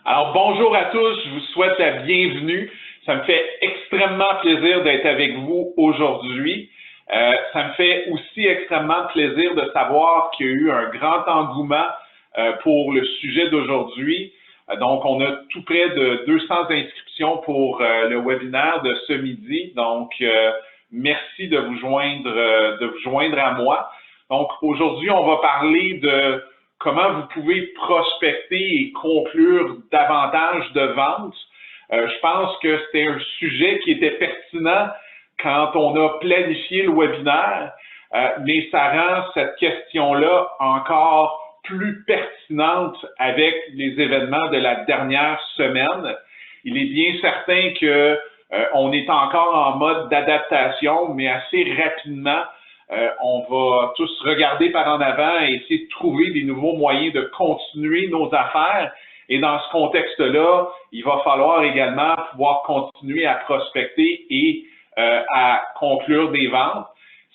Alors, bonjour à tous, je vous souhaite la bienvenue. Ça me fait extrêmement plaisir d'être avec vous aujourd'hui. Ça me fait aussi extrêmement plaisir de savoir qu'il y a eu un grand engouement pour le sujet d'aujourd'hui. Donc, on a tout près de 200 inscriptions pour le webinaire de ce midi. Donc, merci de vous joindre à moi. Donc, aujourd'hui, on va parler de comment vous pouvez prospecter et conclure davantage de ventes. Je pense que c'était un sujet qui était pertinent quand on a planifié le webinaire, mais ça rend cette question-là encore plus pertinente avec les événements de la dernière semaine. Il est bien certain que on est encore en mode d'adaptation, mais assez rapidement, on va tous regarder par en avant et essayer de trouver des nouveaux moyens de continuer nos affaires. Et dans ce contexte-là, il va falloir également pouvoir continuer à prospecter et à conclure des ventes.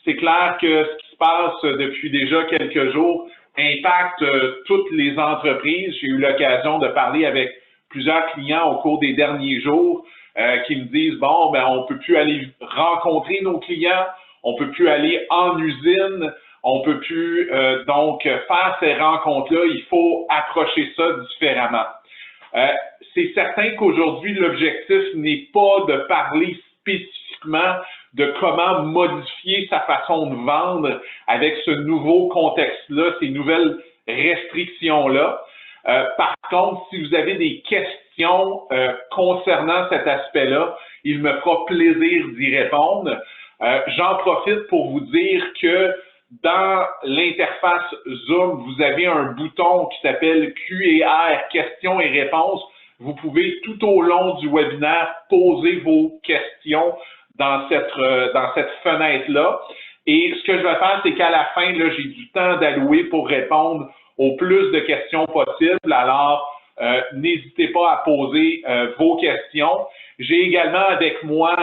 C'est clair que ce qui se passe depuis déjà quelques jours impacte toutes les entreprises. J'ai eu l'occasion de parler avec plusieurs clients au cours des derniers jours qui me disent, bon, ben on peut plus aller rencontrer nos clients, on peut plus aller en usine, on peut plus donc faire ces rencontres-là, il faut approcher ça différemment. C'est certain qu'aujourd'hui, l'objectif n'est pas de parler spécifiquement de comment modifier sa façon de vendre avec ce nouveau contexte-là, ces nouvelles restrictions-là. Par contre, si vous avez des questions concernant cet aspect-là, il me fera plaisir d'y répondre. J'en profite pour vous dire que dans l'interface Zoom, vous avez un bouton qui s'appelle Q&R, questions et réponses. Vous pouvez tout au long du webinaire poser vos questions dans cette fenêtre-là. Et ce que je vais faire, c'est qu'à la fin, là, j'ai du temps d'allouer pour répondre au plus de questions possibles. Alors, n'hésitez pas à poser vos questions. J'ai également avec moi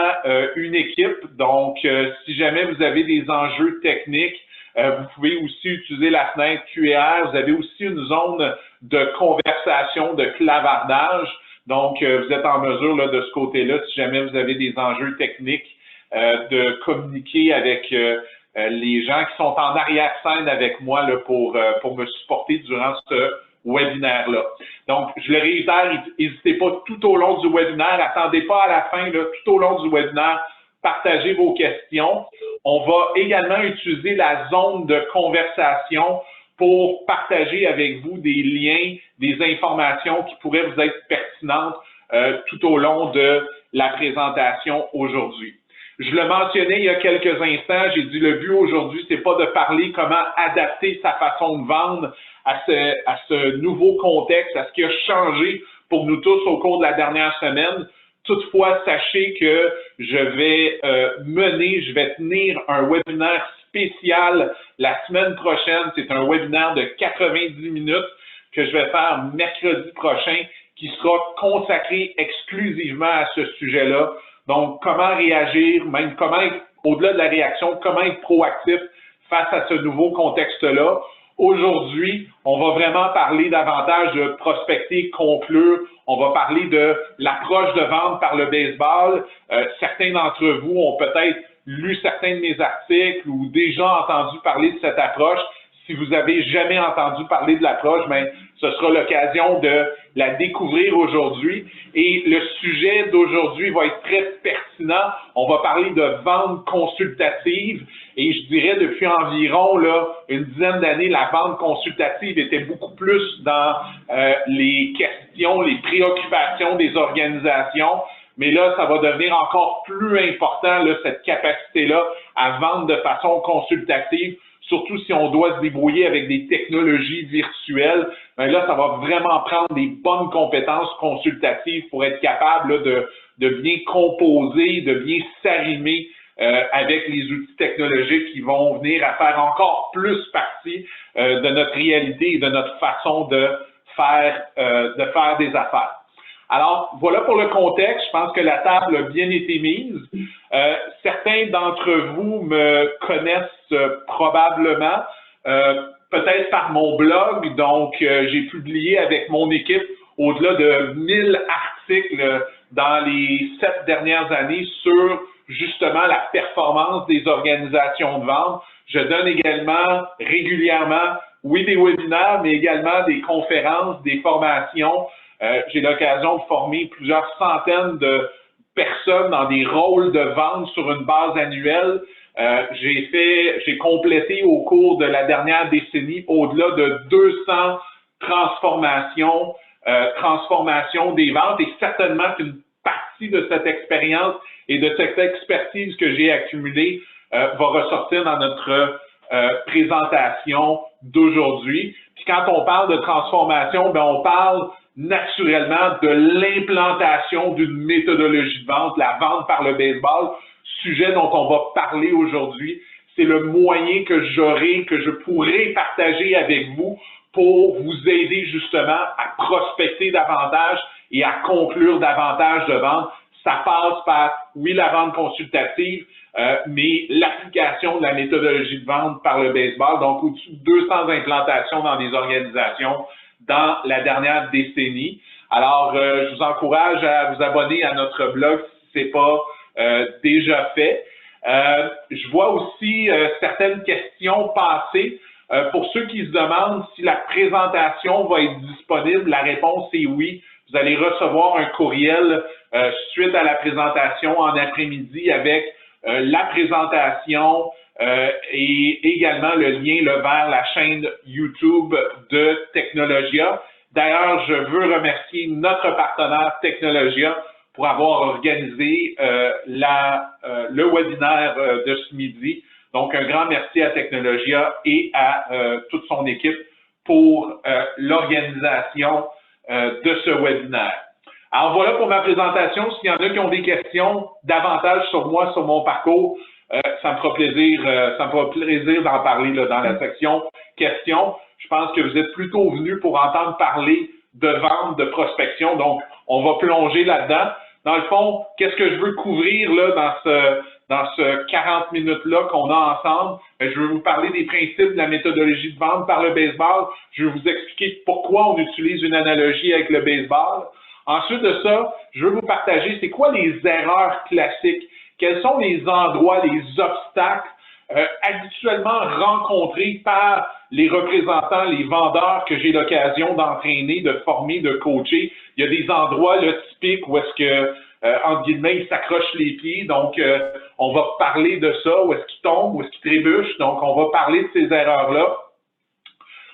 une équipe, donc si jamais vous avez des enjeux techniques, vous pouvez aussi utiliser la fenêtre Q&R. Vous avez aussi une zone de conversation, de clavardage. Donc, vous êtes en mesure là, de ce côté-là, si jamais vous avez des enjeux techniques, de communiquer avec les gens qui sont en arrière-scène avec moi là, pour me supporter durant ce webinaire-là. Donc, je le réitère, n'hésitez pas tout au long du webinaire, attendez pas à la fin, là, tout au long du webinaire, partagez vos questions. On va également utiliser la zone de conversation pour partager avec vous des liens, des informations qui pourraient vous être pertinentes tout au long de la présentation aujourd'hui. Je le mentionnais il y a quelques instants, j'ai dit le but aujourd'hui, c'est pas de parler comment adapter sa façon de vendre à ce nouveau contexte, à ce qui a changé pour nous tous au cours de la dernière semaine. Toutefois, sachez que je vais tenir un webinaire spécial la semaine prochaine. C'est un webinaire de 90 minutes que je vais faire mercredi prochain qui sera consacré exclusivement à ce sujet-là. Donc, comment réagir, même comment être, au-delà de la réaction, comment être proactif face à ce nouveau contexte-là. Aujourd'hui, on va vraiment parler davantage de prospecter, conclure. On va parler de l'approche de vente par le baseball. Certains d'entre vous ont peut-être lu certains de mes articles ou déjà entendu parler de cette approche. Si vous avez jamais entendu parler de l'approche, ben, ce sera l'occasion de la découvrir aujourd'hui. Et le sujet d'aujourd'hui va être très pertinent. On va parler de vente consultative. Et je dirais depuis environ là, une dizaine d'années, la vente consultative était beaucoup plus dans les questions, les préoccupations des organisations. Mais là, ça va devenir encore plus important, là, cette capacité-là à vendre de façon consultative. Surtout si on doit se débrouiller avec des technologies virtuelles, ben là, ça va vraiment prendre des bonnes compétences consultatives pour être capable là, de bien composer, de bien s'arrimer avec les outils technologiques qui vont venir à faire encore plus partie de notre réalité et de notre façon de faire des affaires. Alors, voilà pour le contexte. Je pense que la table a bien été mise. Certains d'entre vous me connaissent probablement, peut-être par mon blog. Donc, j'ai publié avec mon équipe au-delà de 1000 articles dans les 7 dernières années sur justement la performance des organisations de vente. Je donne également régulièrement, oui, des webinaires, mais également des conférences, des formations. J'ai l'occasion de former plusieurs centaines de personnes dans des rôles de vente sur une base annuelle. J'ai complété au cours de la dernière décennie au-delà de 200 transformations des ventes, et certainement qu'une partie de cette expérience et de cette expertise que j'ai accumulée va ressortir dans notre présentation d'aujourd'hui. Puis quand on parle de transformation, ben on parle naturellement de l'implantation d'une méthodologie de vente, la vente par le baseball, sujet dont on va parler aujourd'hui. C'est le moyen que je pourrais partager avec vous pour vous aider justement à prospecter davantage et à conclure davantage de ventes. Ça passe par, oui, la vente consultative, mais l'application de la méthodologie de vente par le baseball, donc au-dessus de 200 implantations dans des organisations dans la dernière décennie. Alors, je vous encourage à vous abonner à notre blog si ce n'est pas déjà fait. Je vois aussi certaines questions passer. Pour ceux qui se demandent si la présentation va être disponible, la réponse est oui. Vous allez recevoir un courriel suite à la présentation en après-midi avec la présentation et également le lien vers la chaîne YouTube de Technologia. D'ailleurs, je veux remercier notre partenaire Technologia pour avoir organisé le webinaire de ce midi. Donc, un grand merci à Technologia et à toute son équipe pour l'organisation de ce webinaire. Alors, voilà pour ma présentation. S'il y en a qui ont des questions davantage sur moi, sur mon parcours, ça me fera plaisir d'en parler là, dans la section questions. Je pense que vous êtes plutôt venus pour entendre parler de vente, de prospection. Donc, on va plonger là-dedans. Dans le fond, qu'est-ce que je veux couvrir là, dans ce 40 minutes-là qu'on a ensemble? Je veux vous parler des principes de la méthodologie de vente par le baseball. Je vais vous expliquer pourquoi on utilise une analogie avec le baseball. Ensuite de ça, je veux vous partager c'est quoi les erreurs classiques, quels sont les endroits, les obstacles habituellement rencontrés par les représentants, les vendeurs que j'ai l'occasion d'entraîner, de former, de coacher. Il y a des endroits là, typiques où est-ce que, entre guillemets, ils s'accrochent les pieds. Donc, on va parler de ça, où est-ce qu'ils tombent, où est-ce qu'ils trébuchent. Donc, on va parler de ces erreurs-là.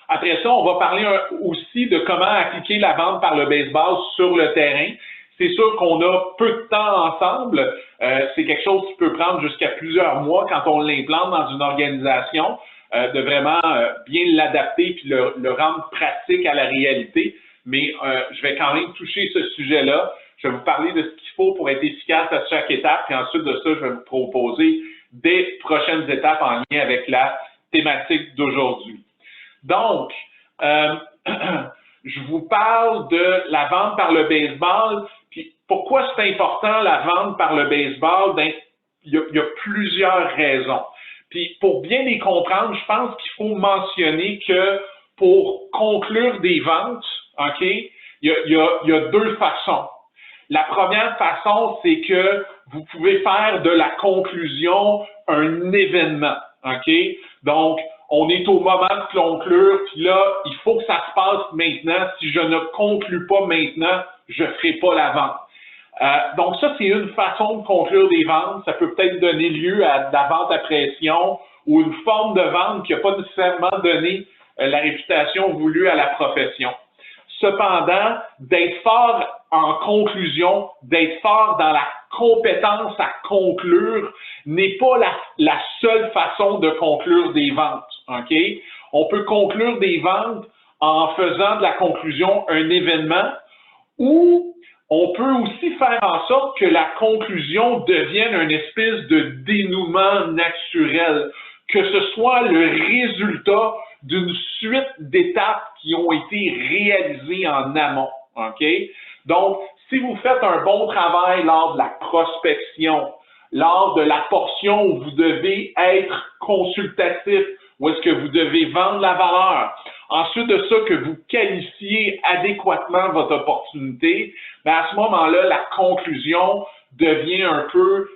Après ça, on va parler aussi de comment appliquer la vente par le baseball sur le terrain. C'est sûr qu'on a peu de temps ensemble. C'est quelque chose qui peut prendre jusqu'à plusieurs mois quand on l'implante dans une organisation, de vraiment bien l'adapter puis le rendre pratique à la réalité. Mais je vais quand même toucher ce sujet-là. Je vais vous parler de ce qu'il faut pour être efficace à chaque étape. Puis ensuite de ça, je vais vous proposer des prochaines étapes en lien avec la thématique d'aujourd'hui. Donc, je vous parle de la vente par le baseball. Puis pourquoi c'est important la vente par le baseball? Ben, il y a plusieurs raisons. Puis pour bien les comprendre, je pense qu'il faut mentionner que pour conclure des ventes, OK, il y a deux façons. La première façon, c'est que vous pouvez faire de la conclusion un événement, OK? Donc, on est au moment de conclure, puis là, il faut que ça se passe maintenant. Si je ne conclus pas maintenant, je ne ferai pas la vente. Donc ça, c'est une façon de conclure des ventes. Ça peut peut-être donner lieu à de la vente à pression ou une forme de vente qui n'a pas nécessairement donné la réputation voulue à la profession. Cependant, d'être fort en conclusion, d'être fort dans la compétence à conclure n'est pas la seule façon de conclure des ventes. OK? On peut conclure des ventes en faisant de la conclusion un événement ou on peut aussi faire en sorte que la conclusion devienne une espèce de dénouement naturel, que ce soit le résultat d'une suite d'étapes qui ont été réalisées en amont. OK? Donc, si vous faites un bon travail lors de la prospection, lors de la portion où vous devez être consultatif, où est-ce que vous devez vendre la valeur, ensuite de ça, que vous qualifiez adéquatement votre opportunité, bien à ce moment-là, la conclusion devient un peu,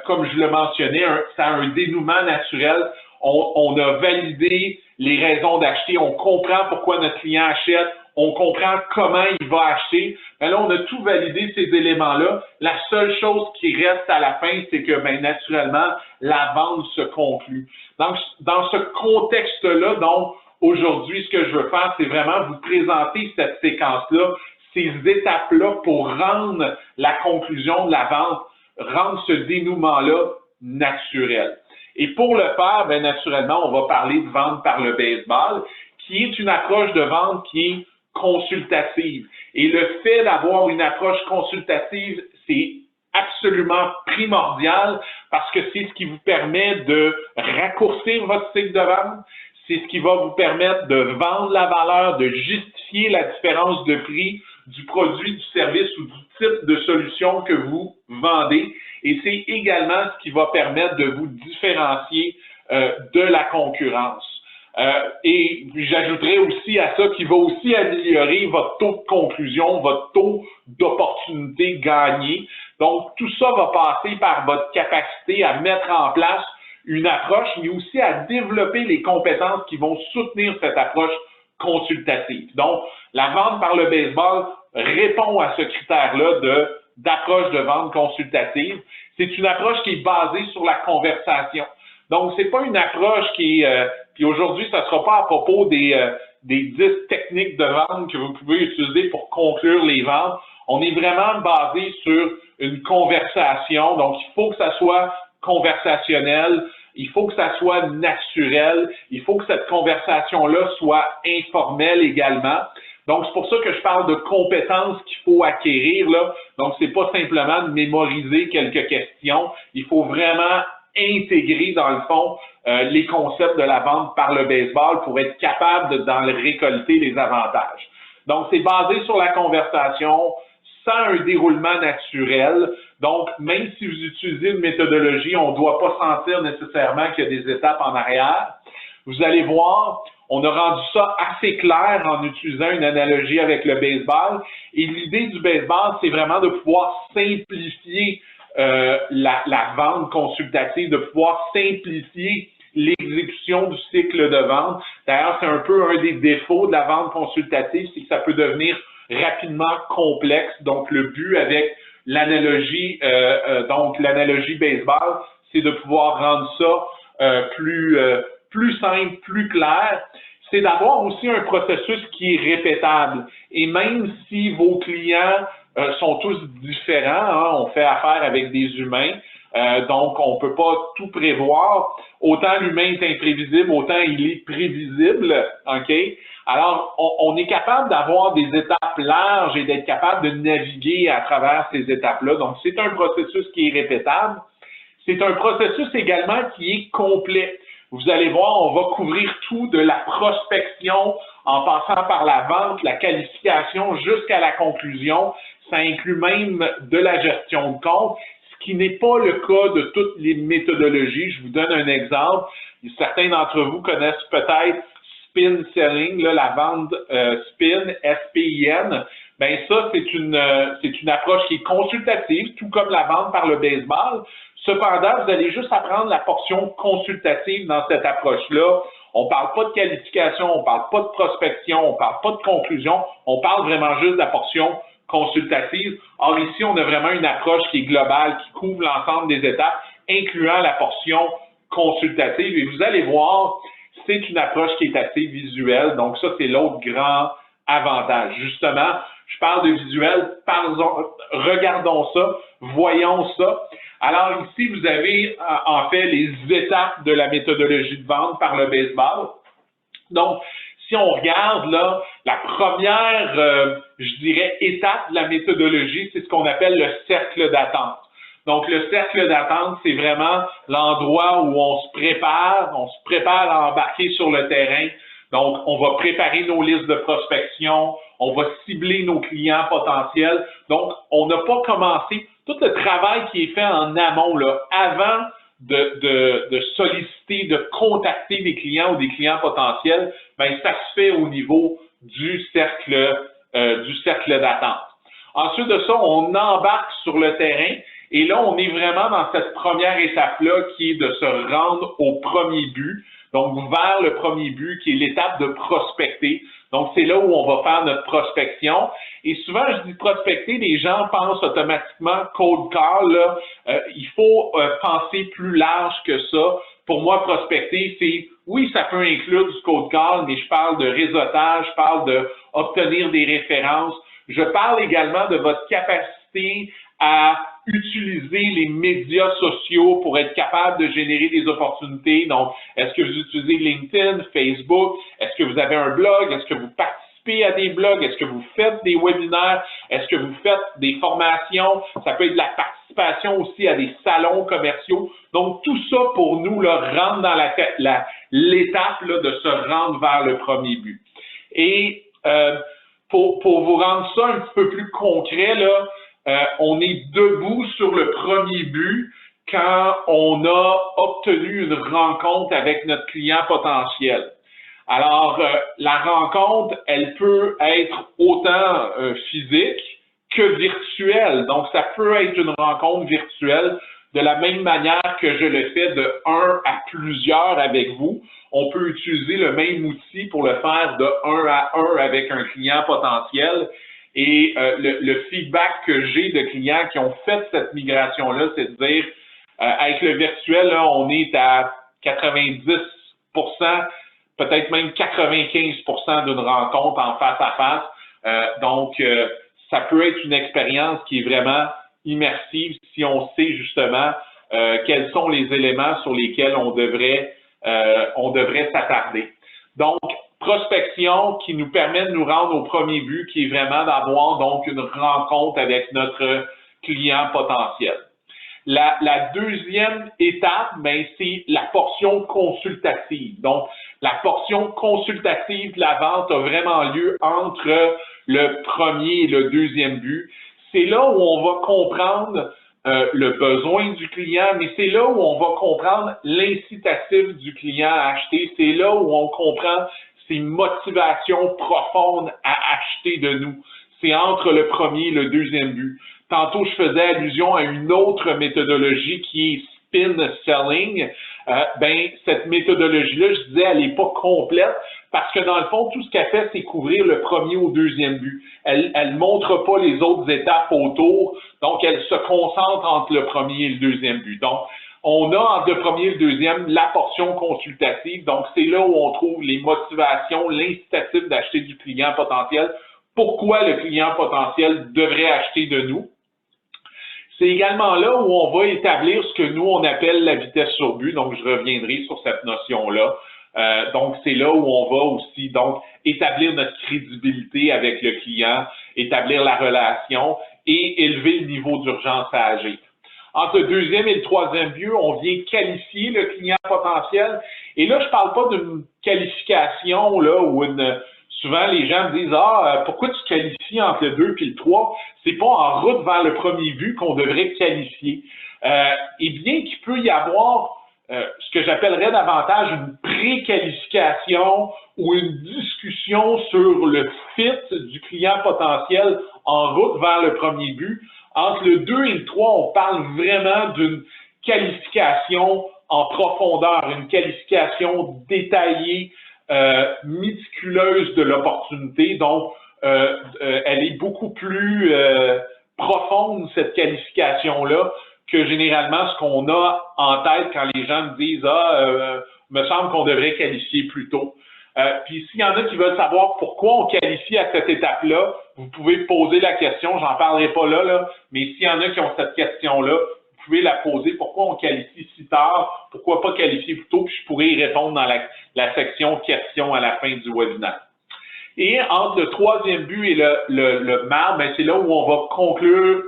comme je le mentionnais, ça a un dénouement naturel. On a validé les raisons d'acheter, on comprend pourquoi notre client achète, on comprend comment il va acheter. Mais là, on a tout validé ces éléments-là. La seule chose qui reste à la fin, c'est que, bien, naturellement, la vente se conclut. Donc, dans ce contexte-là, donc, aujourd'hui, ce que je veux faire, c'est vraiment vous présenter cette séquence-là, ces étapes-là pour rendre la conclusion de la vente, rendre ce dénouement-là naturel. Et pour le faire, bien naturellement, on va parler de vente par le baseball, qui est une approche de vente qui est consultative. Et le fait d'avoir une approche consultative, c'est absolument primordial parce que c'est ce qui vous permet de raccourcir votre cycle de vente, c'est ce qui va vous permettre de vendre la valeur, de justifier la différence de prix du produit, du service ou du type de solution que vous vendez. Et c'est également ce qui va permettre de vous différencier de la concurrence. Et j'ajouterais aussi à ça qu'il va aussi améliorer votre taux de conclusion, votre taux d'opportunité gagnée. Donc, tout ça va passer par votre capacité à mettre en place une approche, mais aussi à développer les compétences qui vont soutenir cette approche consultative. Donc, la vente par le baseball répond à ce critère-là d'approche de vente consultative. C'est une approche qui est basée sur la conversation. Donc, c'est pas une approche qui est, puis aujourd'hui, ça ne sera pas à propos des 10 techniques de vente que vous pouvez utiliser pour conclure les ventes. On est vraiment basé sur une conversation. Donc, il faut que ça soit conversationnel, il faut que ça soit naturel, il faut que cette conversation-là soit informelle également. Donc, c'est pour ça que je parle de compétences qu'il faut acquérir, là. Donc, c'est pas simplement de mémoriser quelques questions. Il faut vraiment intégrer, dans le fond, les concepts de la vente par le baseball pour être capable d'en récolter les avantages. Donc, c'est basé sur la conversation, sans un déroulement naturel. Donc, même si vous utilisez une méthodologie, on ne doit pas sentir nécessairement qu'il y a des étapes en arrière. Vous allez voir, on a rendu ça assez clair en utilisant une analogie avec le baseball. Et l'idée du baseball, c'est vraiment de pouvoir simplifier la vente consultative, de pouvoir simplifier l'exécution du cycle de vente. D'ailleurs, c'est un peu un des défauts de la vente consultative, c'est que ça peut devenir rapidement complexe. Donc, le but avec l'analogie, donc l'analogie baseball, c'est de pouvoir rendre ça plus simple, plus clair. C'est d'avoir aussi un processus qui est répétable. Et même si vos clients sont tous différents, hein, on fait affaire avec des humains, donc on ne peut pas tout prévoir. Autant l'humain est imprévisible, autant il est prévisible, OK? Alors, on est capable d'avoir des étapes larges et d'être capable de naviguer à travers ces étapes-là. Donc, c'est un processus qui est répétable. C'est un processus également qui est complet. Vous allez voir, on va couvrir tout de la prospection en passant par la vente, la qualification jusqu'à la conclusion. Ça inclut même de la gestion de compte, ce qui n'est pas le cas de toutes les méthodologies. Je vous donne un exemple. Certains d'entre vous connaissent peut-être spin selling, là, la vente spin, S-P-I-N. Bien, ça, c'est une approche qui est consultative, tout comme la vente par le baseball. Cependant, vous allez juste apprendre la portion consultative dans cette approche-là. On ne parle pas de qualification, on ne parle pas de prospection, on ne parle pas de conclusion, on parle vraiment juste de la portion consultative. Or, ici, on a vraiment une approche qui est globale, qui couvre l'ensemble des étapes, incluant la portion consultative. Et vous allez voir, c'est une approche qui est assez visuelle. Donc, ça, c'est l'autre grand avantage. Justement, je parle de visuel, regardons ça, voyons ça. Alors ici, vous avez en fait les étapes de la méthodologie de vente par le baseball. Donc, si on regarde là, la première, je dirais, étape de la méthodologie, c'est ce qu'on appelle le cercle d'attente. Donc, le cercle d'attente, c'est vraiment l'endroit où on se prépare à embarquer sur le terrain. Donc, on va préparer nos listes de prospection, on va cibler nos clients potentiels. Donc, on n'a pas commencé tout le travail qui est fait en amont, là, avant de solliciter, de contacter des clients ou des clients potentiels, bien, ça se fait au niveau du cercle d'attente. Ensuite de ça, on embarque sur le terrain et là, on est vraiment dans cette première étape-là qui est de se rendre au premier but, donc vers le premier but qui est l'étape de prospecter. Donc, c'est là où on va faire notre prospection. Et souvent, je dis prospecter, les gens pensent automatiquement cold call. Là. Il faut penser plus large que ça. Pour moi, prospecter, c'est, oui, ça peut inclure du cold call, mais je parle de réseautage, je parle d'obtenir des références. Je parle également de votre capacité à utiliser les médias sociaux pour être capable de générer des opportunités. Donc, est-ce que vous utilisez LinkedIn, Facebook? Est-ce que vous avez un blog? Est-ce que vous participez à des blogs? Est-ce que vous faites des webinaires? Est-ce que vous faites des formations? Ça peut être de la participation aussi à des salons commerciaux. Donc, tout ça pour nous là, rentre dans l'étape de se rendre vers le premier but. Et pour vous rendre ça un petit peu plus concret, là, on est debout sur le premier but quand on a obtenu une rencontre avec notre client potentiel. Alors, la rencontre, elle peut être autant physique que virtuelle. Donc, ça peut être une rencontre virtuelle de la même manière que je le fais de 1 à plusieurs avec vous. On peut utiliser le même outil pour le faire de 1 à 1 avec un client potentiel. Et le feedback que j'ai de clients qui ont fait cette migration-là, c'est de dire, avec le virtuel, là, on est à 90%, peut-être même 95% d'une rencontre en face à face. Donc, ça peut être une expérience qui est vraiment immersive si on sait justement quels sont les éléments sur lesquels on devrait s'attarder. Donc, prospection qui nous permet de nous rendre au premier but, qui est vraiment d'avoir donc une rencontre avec notre client potentiel. La deuxième étape, ben, c'est la portion consultative. Donc, la portion consultative de la vente a vraiment lieu entre le premier et le deuxième but. C'est là où on va comprendre le besoin du client, mais c'est là où on va comprendre l'incitatif du client à acheter. C'est là où on comprend ses motivations profondes à acheter de nous. C'est entre le premier et le deuxième but. Tantôt, je faisais allusion à une autre méthodologie qui est spin selling. Cette méthodologie-là, je disais, elle n'est pas complète parce que dans le fond, tout ce qu'elle fait, c'est couvrir le premier au deuxième but. Elle ne montre pas les autres étapes autour, donc elle se concentre entre le premier et le deuxième but. Donc, on a entre le premier et le deuxième la portion consultative. Donc, c'est là où on trouve les motivations, l'incitatif d'acheter du client potentiel. Pourquoi le client potentiel devrait acheter de nous? C'est également là où on va établir ce que nous, on appelle la vitesse sur but. Donc, je reviendrai sur cette notion-là. Donc, c'est là où on va aussi donc établir notre crédibilité avec le client, établir la relation et élever le niveau d'urgence à agir. Entre le deuxième et le troisième but, on vient qualifier le client potentiel. Et là, je ne parle pas d'une qualification là où souvent les gens me disent pourquoi tu qualifies entre le 2 et le 3? C'est pas en route vers le premier but qu'on devrait qualifier. Et bien qu'il peut y avoir ce que j'appellerais davantage une pré-qualification ou une discussion sur le fit du client potentiel en route vers le premier but, entre le 2 et le 3, on parle vraiment d'une qualification en profondeur, une qualification détaillée, méticuleuse de l'opportunité. Donc, elle est beaucoup plus profonde, cette qualification-là, que généralement ce qu'on a en tête quand les gens me disent me semble qu'on devrait qualifier plus tôt. Puis s'il y en a qui veulent savoir pourquoi on qualifie à cette étape-là, vous pouvez poser la question, j'en parlerai pas là, mais s'il y en a qui ont cette question-là, vous pouvez la poser, pourquoi on qualifie si tard, pourquoi pas qualifier plus tôt, puis je pourrais y répondre dans la section questions à la fin du webinaire. Et entre le troisième but et le marbre, ben, c'est là où on va conclure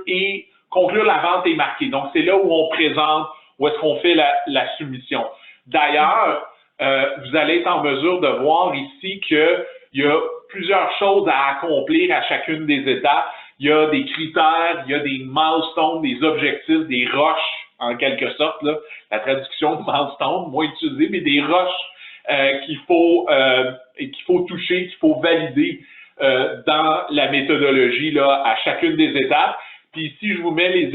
la vente est marquée. Donc, c'est là où on présente, où est-ce qu'on fait la soumission. D'ailleurs, vous allez être en mesure de voir ici qu'il y a plusieurs choses à accomplir à chacune des étapes. Il y a des critères, il y a des milestones, des objectifs, des roches en quelque sorte, là, la traduction de milestone, moins utilisée, mais des roches qu'il faut toucher, qu'il faut valider dans la méthodologie là, à chacune des étapes. Puis ici, je vous mets les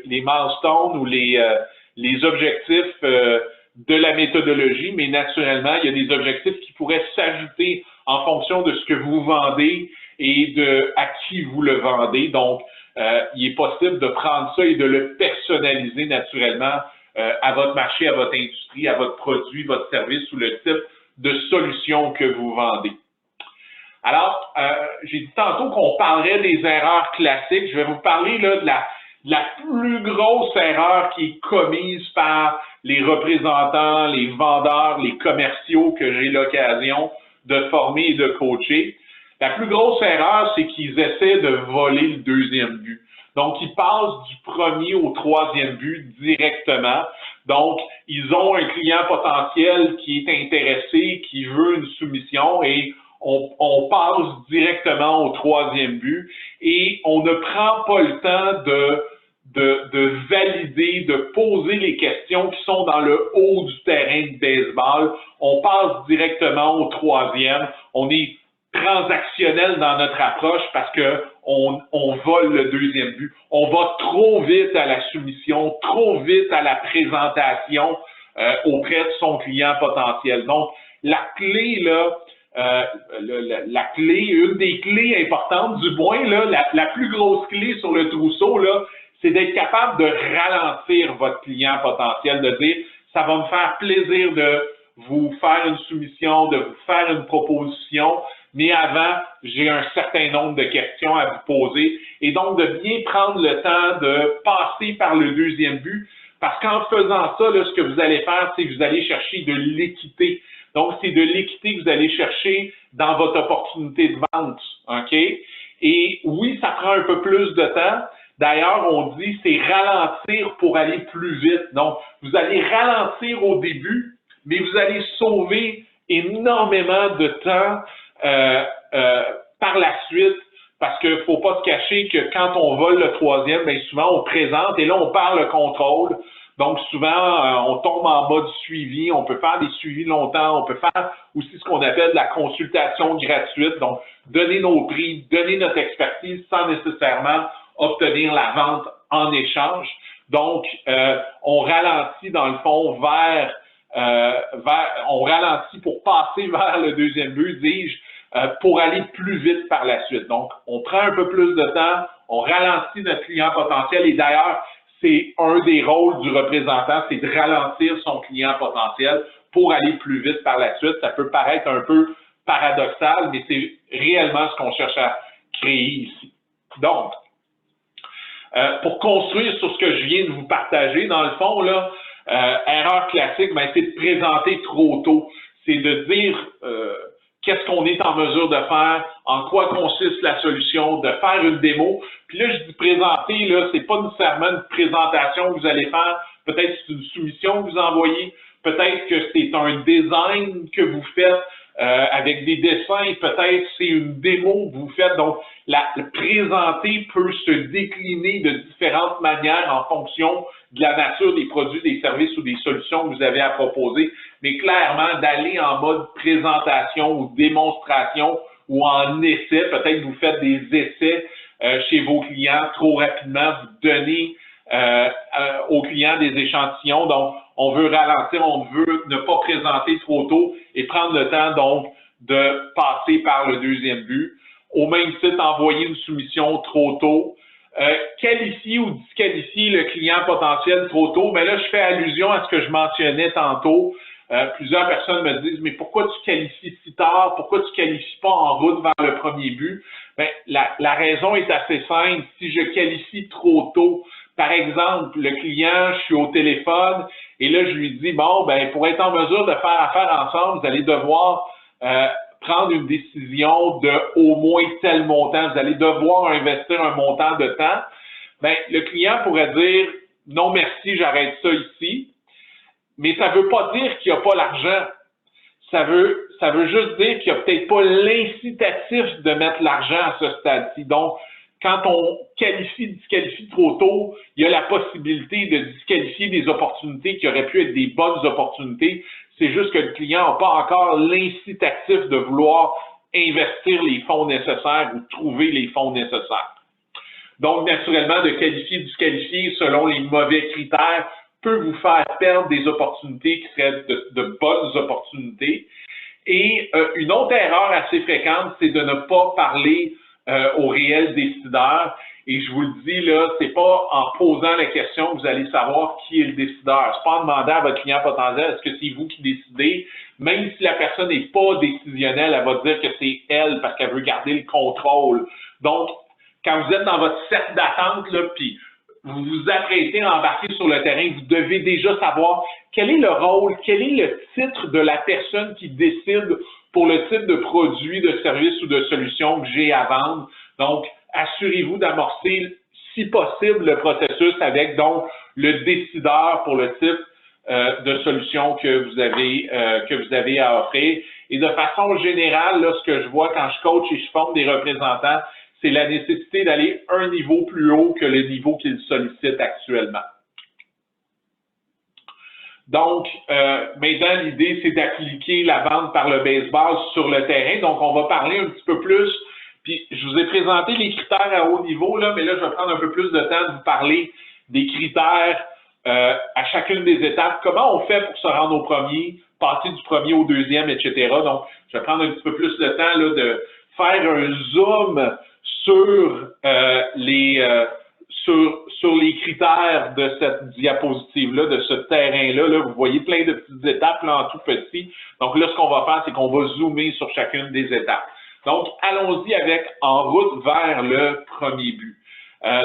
milestones ou les objectifs de la méthodologie, mais naturellement, il y a des objectifs qui pourraient s'ajouter en fonction de ce que vous vendez et à qui vous le vendez. Donc, il est possible de prendre ça et de le personnaliser naturellement à votre marché, à votre industrie, à votre produit, votre service ou le type de solution que vous vendez. Alors, j'ai dit tantôt qu'on parlerait des erreurs classiques. Je vais vous parler là, de la plus grosse erreur qui est commise par les représentants, les vendeurs, les commerciaux que j'ai l'occasion de former et de coacher. La plus grosse erreur, c'est qu'ils essaient de voler le deuxième but. Donc, ils passent du premier au troisième but directement. Donc, ils ont un client potentiel qui est intéressé, qui veut une soumission et on passe directement au troisième but et on ne prend pas le temps de valider, de poser les questions qui sont dans le haut du terrain de baseball. On passe directement au troisième. On est transactionnel dans notre approche parce que on vole le deuxième but. On va trop vite à la soumission, trop vite à la présentation auprès de son client potentiel. Donc, la clé, là, une des clés importantes, du moins, là, la plus grosse clé sur le trousseau, là, c'est d'être capable de ralentir votre client potentiel, de dire, ça va me faire plaisir de vous faire une soumission, de vous faire une proposition, mais avant, j'ai un certain nombre de questions à vous poser. Et donc, de bien prendre le temps de passer par le deuxième but, parce qu'en faisant ça, là, ce que vous allez faire, c'est que vous allez chercher de l'équité. Donc, c'est de l'équité que vous allez chercher dans votre opportunité de vente, OK? Et oui, ça prend un peu plus de temps. D'ailleurs, on dit c'est ralentir pour aller plus vite. Donc, vous allez ralentir au début, mais vous allez sauver énormément de temps par la suite, parce qu'il ne faut pas se cacher que quand on vole le troisième, bien souvent on présente et là on perd le contrôle. Donc souvent on tombe en mode suivi, on peut faire des suivis longtemps, on peut faire aussi ce qu'on appelle de la consultation gratuite, donc donner nos prix, donner notre expertise sans nécessairement obtenir la vente en échange. Donc on ralentit dans le fond on ralentit pour passer vers le deuxième but, dis-je, pour aller plus vite par la suite. Donc, on prend un peu plus de temps, on ralentit notre client potentiel et d'ailleurs, c'est un des rôles du représentant, c'est de ralentir son client potentiel pour aller plus vite par la suite. Ça peut paraître un peu paradoxal, mais c'est réellement ce qu'on cherche à créer ici. Donc, pour construire sur ce que je viens de vous partager, dans le fond, là, erreur classique, ben, c'est de présenter trop tôt. C'est de dire qu'est-ce qu'on est en mesure de faire, en quoi consiste la solution, de faire une démo. Puis là, je dis présenter, là, c'est pas nécessairement une présentation que vous allez faire. Peut-être c'est une soumission que vous envoyez. Peut-être que c'est un design que vous faites avec des dessins. Peut-être c'est une démo que vous faites. Donc, le présenter peut se décliner de différentes manières en fonction de la nature des produits, des services ou des solutions que vous avez à proposer. Mais clairement, d'aller en mode présentation ou démonstration ou en essai, peut-être que vous faites des essais chez vos clients trop rapidement, vous donnez aux clients des échantillons. Donc, on veut ralentir, on veut ne pas présenter trop tôt et prendre le temps donc de passer par le deuxième but. Au même titre, envoyer une soumission trop tôt. Qualifier ou disqualifier le client potentiel trop tôt, mais là, je fais allusion à ce que je mentionnais tantôt. Plusieurs personnes me disent, mais pourquoi tu qualifies si tard? Pourquoi tu qualifies pas en route vers le premier but? Bien, la raison est assez simple. Si je qualifie trop tôt, par exemple, le client, je suis au téléphone et là, je lui dis, bon, ben, pour être en mesure de faire affaire ensemble, vous allez devoir prendre une décision de au moins tel montant. Vous allez devoir investir un montant de temps. Bien, le client pourrait dire, non, merci, j'arrête ça ici. Mais ça ne veut pas dire qu'il n'y a pas l'argent. Ça veut juste dire qu'il n'y a peut-être pas l'incitatif de mettre l'argent à ce stade-ci. Donc, quand on disqualifie trop tôt, il y a la possibilité de disqualifier des opportunités qui auraient pu être des bonnes opportunités. C'est juste que le client n'a pas encore l'incitatif de vouloir investir les fonds nécessaires ou trouver les fonds nécessaires. Donc, naturellement, de qualifier, disqualifier selon les mauvais critères peut vous faire perdre des opportunités qui seraient de bonnes opportunités. Et une autre erreur assez fréquente, c'est de ne pas parler aux réels décideurs. Et je vous le dis, là, c'est pas en posant la question que vous allez savoir qui est le décideur. C'est pas en demandant à votre client potentiel, est-ce que c'est vous qui décidez? Même si la personne n'est pas décisionnelle, elle va dire que c'est elle parce qu'elle veut garder le contrôle. Donc, quand vous êtes dans votre cercle d'attente, là, puis vous vous apprêtez à embarquer sur le terrain, vous devez déjà savoir quel est le rôle, quel est le titre de la personne qui décide pour le type de produit, de service ou de solution que j'ai à vendre. Donc, assurez-vous d'amorcer, si possible, le processus avec donc le décideur pour le type de solution que vous avez à offrir. Et de façon générale, là, ce que je vois quand je coach et je forme des représentants, c'est la nécessité d'aller un niveau plus haut que le niveau qu'ils sollicitent actuellement. Donc, maintenant, l'idée, c'est d'appliquer la vente par le baseball sur le terrain. Donc, on va parler un petit peu plus. Puis, je vous ai présenté les critères à haut niveau, là, mais là, je vais prendre un peu plus de temps de vous parler des critères à chacune des étapes. Comment on fait pour se rendre au premier, passer du premier au deuxième, etc. Donc, je vais prendre un petit peu plus de temps là, de faire un zoom sur sur les critères de cette diapositive-là, de ce terrain-là. Là, vous voyez plein de petites étapes là, en tout petit. Donc là, ce qu'on va faire, c'est qu'on va zoomer sur chacune des étapes. Donc, allons-y avec en route vers le premier but.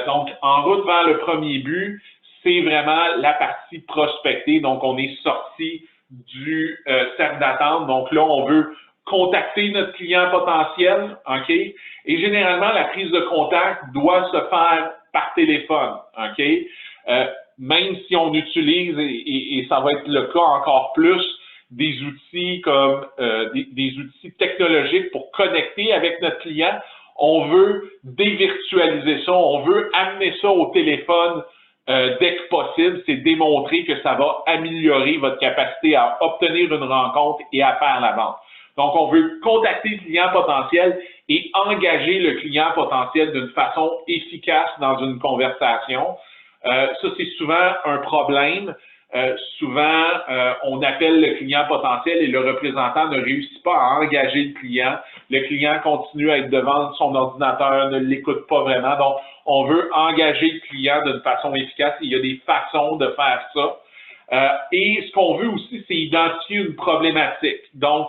Donc, en route vers le premier but, c'est vraiment la partie prospectée. Donc, on est sorti du cercle d'attente. Donc là, on veut contacter notre client potentiel, OK? Et généralement, la prise de contact doit se faire par téléphone, OK? Même si on utilise, et ça va être le cas encore plus, des outils comme des outils technologiques pour connecter avec notre client, on veut dévirtualiser ça, on veut amener ça au téléphone dès que possible, c'est démontrer que ça va améliorer votre capacité à obtenir une rencontre et à faire la vente. Donc, on veut contacter le client potentiel et engager le client potentiel d'une façon efficace dans une conversation. Ça, c'est souvent un problème. Souvent, on appelle le client potentiel et le représentant ne réussit pas à engager le client. Le client continue à être devant son ordinateur, ne l'écoute pas vraiment. Donc, on veut engager le client d'une façon efficace. Il y a des façons de faire ça. Et ce qu'on veut aussi, c'est identifier une problématique. Donc,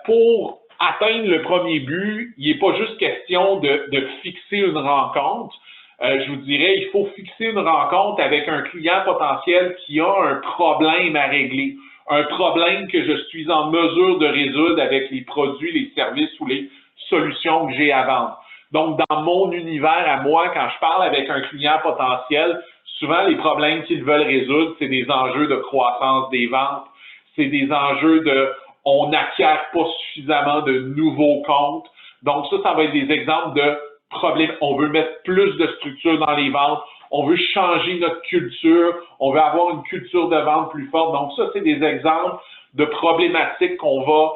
pour atteindre le premier but, il n'est pas juste question de fixer une rencontre. Je vous dirais, il faut fixer une rencontre avec un client potentiel qui a un problème à régler, un problème que je suis en mesure de résoudre avec les produits, les services ou les solutions que j'ai à vendre. Donc, dans mon univers à moi, quand je parle avec un client potentiel, souvent les problèmes qu'ils veulent résoudre, c'est des enjeux de croissance des ventes, c'est des enjeux de on n'acquiert pas suffisamment de nouveaux comptes. Donc, ça va être des exemples de problèmes. On veut mettre plus de structure dans les ventes. On veut changer notre culture. On veut avoir une culture de vente plus forte. Donc, ça, c'est des exemples de problématiques qu'on va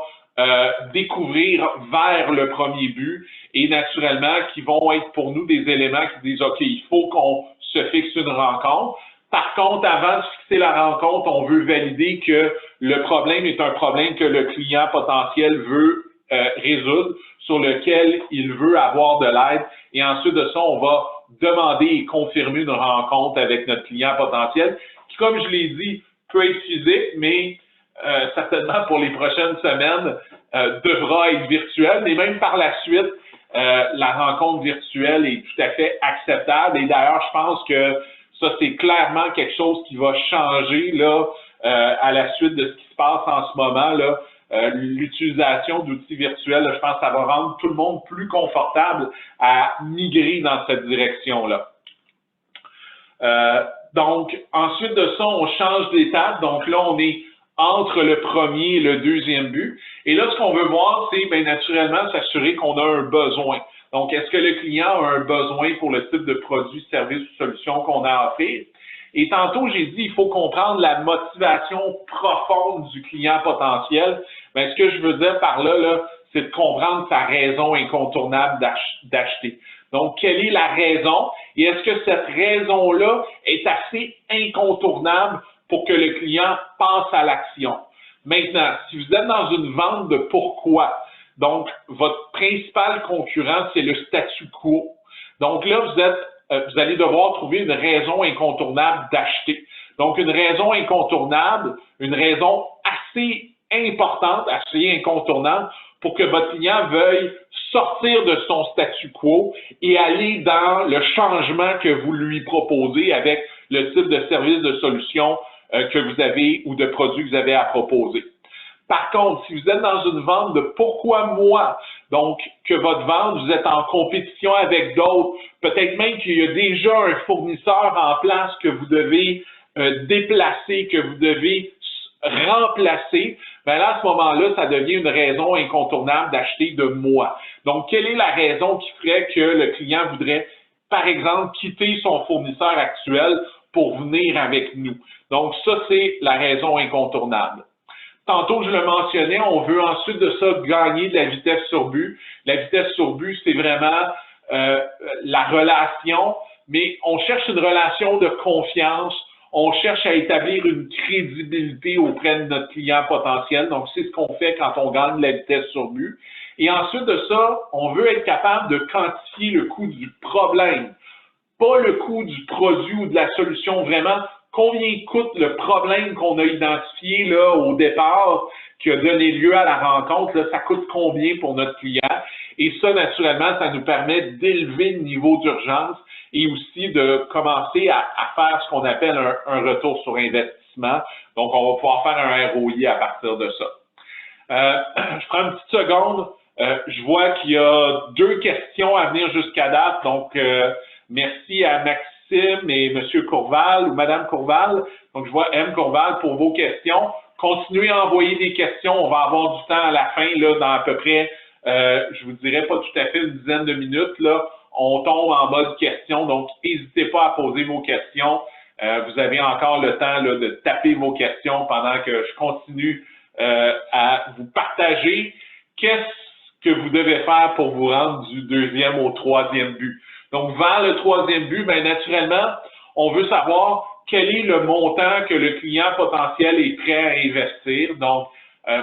découvrir vers le premier but et naturellement qui vont être pour nous des éléments qui disent, OK, il faut qu'on se fixe une rencontre. Par contre, avant de fixer la rencontre, on veut valider que le problème est un problème que le client potentiel veut résoudre, sur lequel il veut avoir de l'aide. Et ensuite de ça, on va demander et confirmer une rencontre avec notre client potentiel, qui, comme je l'ai dit, peut être physique, mais certainement pour les prochaines semaines, devra être virtuel. Mais même par la suite, la rencontre virtuelle est tout à fait acceptable. Et d'ailleurs, je pense que ça, c'est clairement quelque chose qui va changer là, à la suite de ce qui se passe en ce moment. Là, l'utilisation d'outils virtuels, là, je pense que ça va rendre tout le monde plus confortable à migrer dans cette direction-là. Donc, ensuite de ça, on change d'étape. Donc là, on est entre le premier et le deuxième but. Et là, ce qu'on veut voir, c'est bien naturellement s'assurer qu'on a un besoin. Donc, est-ce que le client a un besoin pour le type de produit, service ou solution qu'on a à offrir? Et tantôt, j'ai dit, il faut comprendre la motivation profonde du client potentiel. Bien, ce que je veux dire par là, c'est de comprendre sa raison incontournable d'acheter. Donc, quelle est la raison et est-ce que cette raison-là est assez incontournable pour que le client passe à l'action? Maintenant, si vous êtes dans une vente de pourquoi, donc votre principal concurrent, c'est le statu quo. Donc là, vous allez devoir trouver une raison incontournable d'acheter. Donc, une raison incontournable, une raison assez importante, assez incontournable pour que votre client veuille sortir de son statu quo et aller dans le changement que vous lui proposez avec le type de service, de solution que vous avez ou de produit que vous avez à proposer. Par contre, si vous êtes dans une vente de pourquoi moi, donc que votre vente, vous êtes en compétition avec d'autres, peut-être même qu'il y a déjà un fournisseur en place que vous devez déplacer, que vous devez remplacer, bien là, à ce moment-là, ça devient une raison incontournable d'acheter de moi. Donc, quelle est la raison qui ferait que le client voudrait, par exemple, quitter son fournisseur actuel pour venir avec nous? Donc, ça, c'est la raison incontournable. Tantôt, je le mentionnais, on veut ensuite de ça gagner de la vitesse sur but. La vitesse sur but, c'est vraiment la relation, mais on cherche une relation de confiance. On cherche à établir une crédibilité auprès de notre client potentiel. Donc, c'est ce qu'on fait quand on gagne de la vitesse sur but. Et ensuite de ça, on veut être capable de quantifier le coût du problème, pas le coût du produit ou de la solution, vraiment combien coûte le problème qu'on a identifié là, au départ, qui a donné lieu à la rencontre, là, ça coûte combien pour notre client? Et ça, naturellement, ça nous permet d'élever le niveau d'urgence et aussi de commencer à faire ce qu'on appelle un retour sur investissement. Donc, on va pouvoir faire un ROI à partir de ça. Je prends une petite seconde. Je vois qu'il y a 2 questions à venir jusqu'à date. Donc, merci à Maxime et M. Courval ou Mme Courval. Donc, je vois M. Courval pour vos questions. Continuez à envoyer des questions. On va avoir du temps à la fin, là, dans à peu près, je vous dirais pas tout à fait une dizaine de minutes, là. On tombe en mode questions, donc n'hésitez pas à poser vos questions. Vous avez encore le temps là, de taper vos questions pendant que je continue à vous partager qu'est-ce que vous devez faire pour vous rendre du 2e au 3e but. Donc, vers le 3e but, bien, naturellement, on veut savoir quel est le montant que le client potentiel est prêt à investir, donc,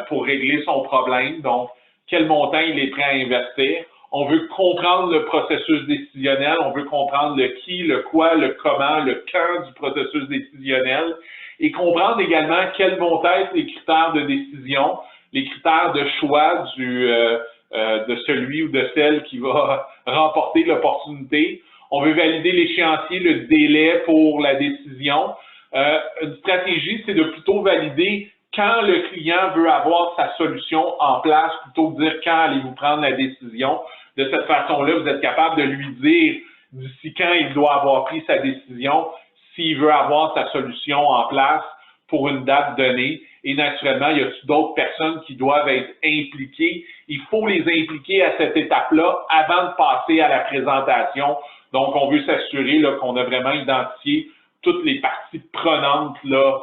pour régler son problème. Donc, quel montant il est prêt à investir. On veut comprendre le processus décisionnel, on veut comprendre le qui, le quoi, le comment, le quand du processus décisionnel et comprendre également quels vont être les critères de décision, les critères de choix de celui ou de celle qui va remporter l'opportunité. On veut valider l'échéancier, le délai pour la décision. Une stratégie, c'est de plutôt valider quand le client veut avoir sa solution en place, plutôt que de dire quand allez-vous prendre la décision. De cette façon-là, vous êtes capable de lui dire d'ici quand il doit avoir pris sa décision, s'il veut avoir sa solution en place pour une date donnée. Et naturellement, il y a d'autres personnes qui doivent être impliquées. Il faut les impliquer à cette étape-là avant de passer à la présentation. Donc, on veut s'assurer qu'on a vraiment identifié toutes les parties prenantes là,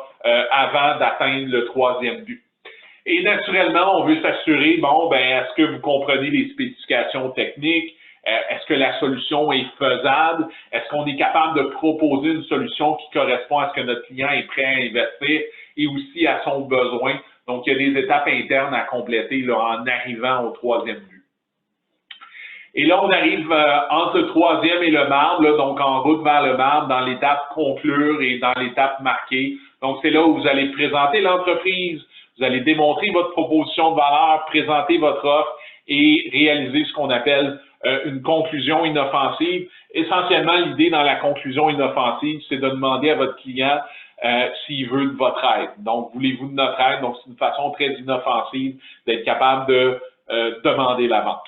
avant d'atteindre le 3e but. Et naturellement, on veut s'assurer, bon, ben, est-ce que vous comprenez les spécifications techniques? Est-ce que la solution est faisable? Est-ce qu'on est capable de proposer une solution qui correspond à ce que notre client est prêt à investir et aussi à son besoin? Donc, il y a des étapes internes à compléter là, en arrivant au 3e but. Et là, on arrive entre le 3e et le marbre, là, donc en route vers le marbre, dans l'étape conclure et dans l'étape marquée. Donc, c'est là où vous allez présenter l'entreprise, vous allez démontrer votre proposition de valeur, présenter votre offre et réaliser ce qu'on appelle une conclusion inoffensive. Essentiellement, l'idée dans la conclusion inoffensive, c'est de demander à votre client s'il veut de votre aide. Donc, voulez-vous de notre aide? Donc, c'est une façon très inoffensive d'être capable de demander la vente.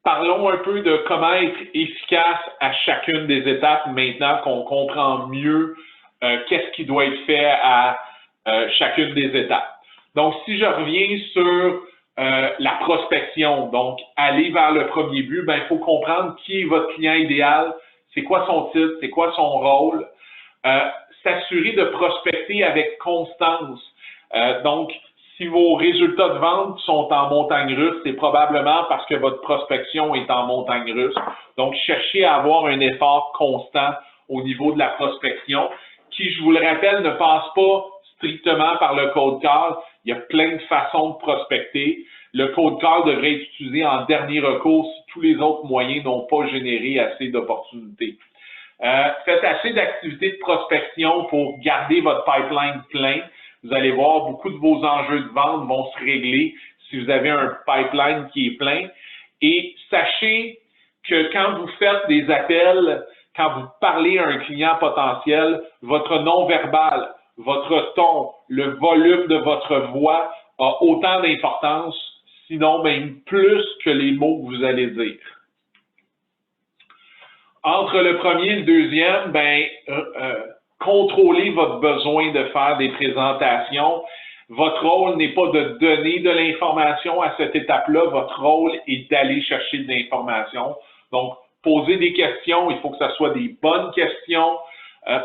Parlons un peu de comment être efficace à chacune des étapes maintenant qu'on comprend mieux qu'est-ce qui doit être fait à chacune des étapes. Donc, si je reviens sur la prospection. Donc, aller vers le premier but, ben, il faut comprendre qui est votre client idéal, c'est quoi son titre, c'est quoi son rôle. S'assurer de prospecter avec constance. Donc, si vos résultats de vente sont en montagne russe, c'est probablement parce que votre prospection est en montagne russe. Donc, cherchez à avoir un effort constant au niveau de la prospection, qui, je vous le rappelle, ne passe pas strictement par le cold call. Il y a plein de façons de prospecter. Le cold call devrait être utilisé en dernier recours si tous les autres moyens n'ont pas généré assez d'opportunités. Faites assez d'activités de prospection pour garder votre pipeline plein. Vous allez voir, beaucoup de vos enjeux de vente vont se régler si vous avez un pipeline qui est plein. Et sachez que quand vous faites des appels, quand vous parlez à un client potentiel, votre non-verbal, votre ton, le volume de votre voix a autant d'importance, sinon même plus que les mots que vous allez dire. Entre le premier et le deuxième, contrôlez votre besoin de faire des présentations. Votre rôle n'est pas de donner de l'information à cette étape-là. Votre rôle est d'aller chercher de l'information. Donc, poser des questions, il faut que ce soit des bonnes questions.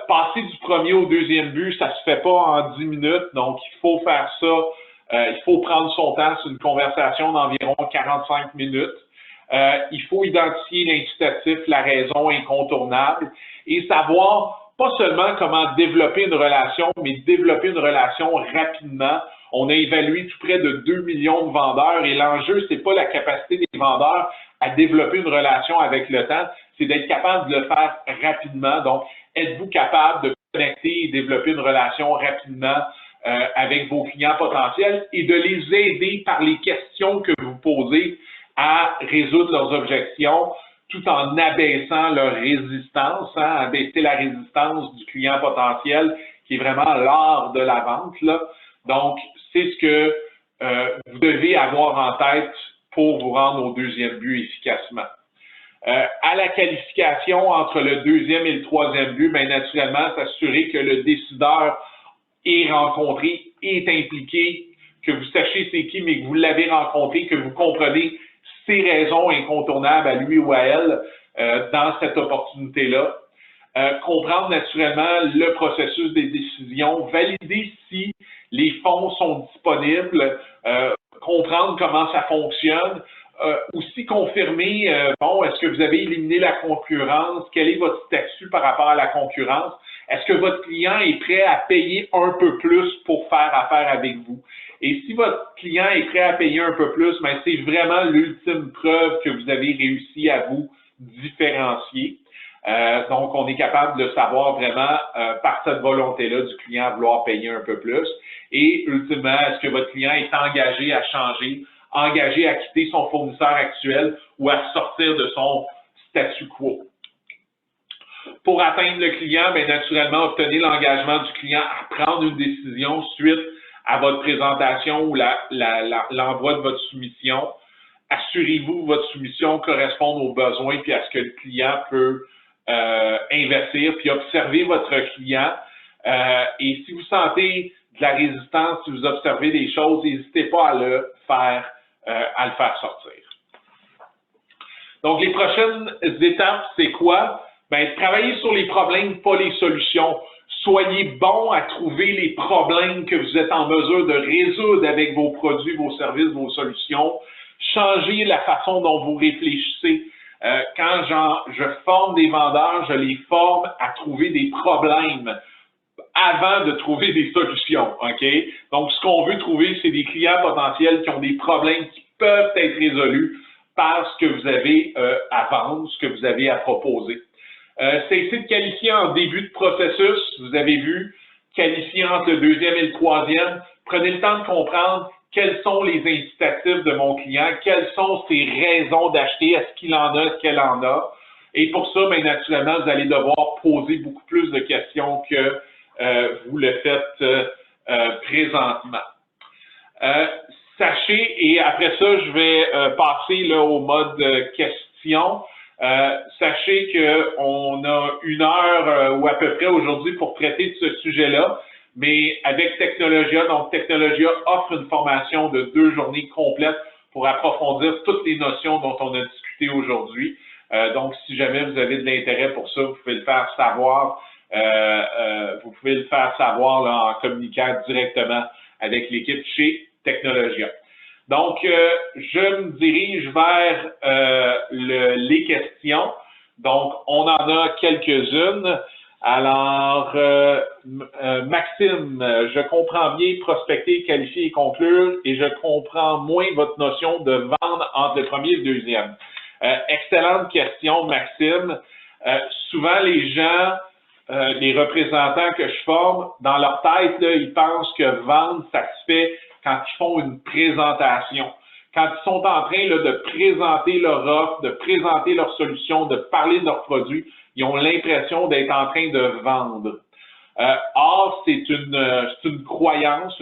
Passer du premier au deuxième but, ça se fait pas en 10 minutes. Donc, il faut faire ça. Il faut prendre son temps. C'est une conversation d'environ 45 minutes. Il faut identifier l'incitatif, la raison incontournable et savoir pas seulement comment développer une relation, mais développer une relation rapidement. On a évalué tout près de 2 millions de vendeurs et l'enjeu, c'est pas la capacité des vendeurs à développer une relation avec le temps, c'est d'être capable de le faire rapidement. Donc, êtes-vous capable de connecter et développer une relation rapidement avec vos clients potentiels et de les aider par les questions que vous posez à résoudre leurs objections, tout en abaissant leur résistance, abaisser la résistance du client potentiel, qui est vraiment l'art de la vente, là. Donc, c'est ce que vous devez avoir en tête pour vous rendre au deuxième but efficacement. À la qualification entre le deuxième et le troisième but, bien naturellement, s'assurer que le décideur est rencontré, est impliqué, que vous sachiez c'est qui, mais que vous l'avez rencontré, que vous comprenez ses raisons incontournables à lui ou à elle dans cette opportunité-là. Comprendre naturellement le processus des décisions, valider si les fonds sont disponibles, comprendre comment ça fonctionne, aussi confirmer, est-ce que vous avez éliminé la concurrence, quel est votre statut par rapport à la concurrence, est-ce que votre client est prêt à payer un peu plus pour faire affaire avec vous? Et si votre client est prêt à payer un peu plus, ben c'est vraiment l'ultime preuve que vous avez réussi à vous différencier. Donc, on est capable de le savoir vraiment par cette volonté-là du client à vouloir payer un peu plus. Et ultimement, est-ce que votre client est engagé à changer, engagé à quitter son fournisseur actuel ou à sortir de son statu quo? Pour atteindre le client, bien naturellement, obtenez l'engagement du client à prendre une décision suite à votre présentation ou l'envoi de votre soumission. Assurez-vous que votre soumission corresponde aux besoins puis à ce que le client peut investir, puis observez votre client. Et si vous sentez de la résistance, si vous observez des choses, n'hésitez pas à le faire sortir. Donc, les prochaines étapes, c'est quoi? Bien, travaillez sur les problèmes, pas les solutions. Soyez bon à trouver les problèmes que vous êtes en mesure de résoudre avec vos produits, vos services, vos solutions. Changez la façon dont vous réfléchissez. Quand je forme des vendeurs, je les forme à trouver des problèmes avant de trouver des solutions. OK? Donc, ce qu'on veut trouver, c'est des clients potentiels qui ont des problèmes qui peuvent être résolus par ce que vous avez à vendre, ce que vous avez à proposer. Cessez de qualifier en début de processus. Vous avez vu, qualifier entre le deuxième et le troisième. Prenez le temps de comprendre quels sont les incitatifs de mon client, quelles sont ses raisons d'acheter, est-ce qu'il en a, est-ce qu'elle en a. Et pour ça, bien naturellement, vous allez devoir poser beaucoup plus de questions que vous le faites présentement. Sachez, et après ça, je vais passer là, au mode question. Sachez qu'on a 1 heure ou à peu près aujourd'hui pour traiter de ce sujet-là, mais avec Technologia. Donc, Technologia offre une formation de 2 journées complètes pour approfondir toutes les notions dont on a discuté aujourd'hui. Donc, si jamais vous avez de l'intérêt pour ça, vous pouvez le faire savoir. Vous pouvez le faire savoir là, en communiquant directement avec l'équipe chez Technologia. Donc, je me dirige vers les questions. Donc, on en a quelques-unes. Alors, Maxime, je comprends bien prospecter, qualifier et conclure, et je comprends moins votre notion de vendre entre le premier et le deuxième. Excellente question, Maxime. Souvent, les gens, les représentants que je forme, dans leur tête, là, ils pensent que vendre, ça se fait quand ils font une présentation. Quand ils sont en train là, de présenter leur offre, de présenter leur solution, de parler de leurs produits, ils ont l'impression d'être en train de vendre. Or, c'est une croyance